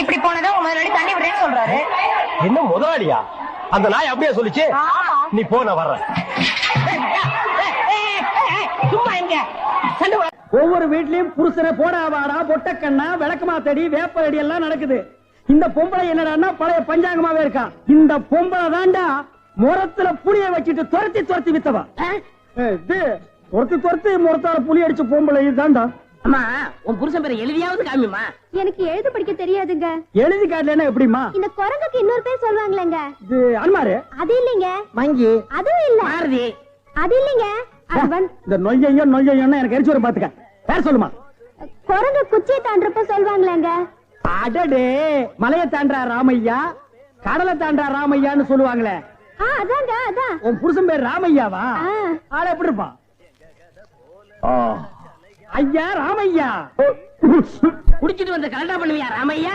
இப்படி போனதா உங்க முதலாளி தண்ணி விடுறேன்னு சொல்றாரு. என்ன முதலாளியா? அந்த நாய் அப்படியே சொல்லிச்சு. நீ போ, நான் வர்றேன். சும்மா எங்க ஒவ்வொரு வீட்லயும் புருஷனை போடா வாடா பொட்டக்கண்ணா விளக்கமா தடி வேப்படி எல்லாம் நடக்குது. இந்த பொம்பளை என்னடான்னா பழைய பஞ்சாங்கமாவே இருக்கா. இந்த பொம்பளை தாண்டா முரத்துல புளிய வச்சுட்டு துரத்தி துரத்தி வித்தவா. துரத்தி முரத்தால புளி அடிச்ச பொம்பளை இதுதான்டா. அம்மா, உன் புருஷன் பேரை எழுதியாவது காமிமா. எனக்கு எழுத படிக்க தெரியாதுங்க. எழுதி காட்டலன்னா எப்படிமா? இந்த குரங்குக்கு இன்னொரு பேர் சொல்லுவாங்களேங்க. இது அன்மாரு. அது இல்லைங்க. மங்கி. அதுவும் இல்ல. மாருதி. அது இல்லைங்க. இந்த நொய்யன்னு எனக்கு எரிச்சு வர பாத்துக்க. பேர் சொல்லுமா? குரங்கு குச்சியை தாண்டறப்ப சொல்லுவாங்களேங்க. அடடே, மலையை தாண்டா ராமையா, கடலை தாண்டா ராமையான்னு சொல்லுவாங்களே. அதாங்க அதான். உன் புருஷன் பேர் ராமையாவா? ஆள எப்படி இருப்பான்? ஐயா ராமையா. குடிச்சிட்டு வந்து கலண்டா பண்ணுவியா ராமையா?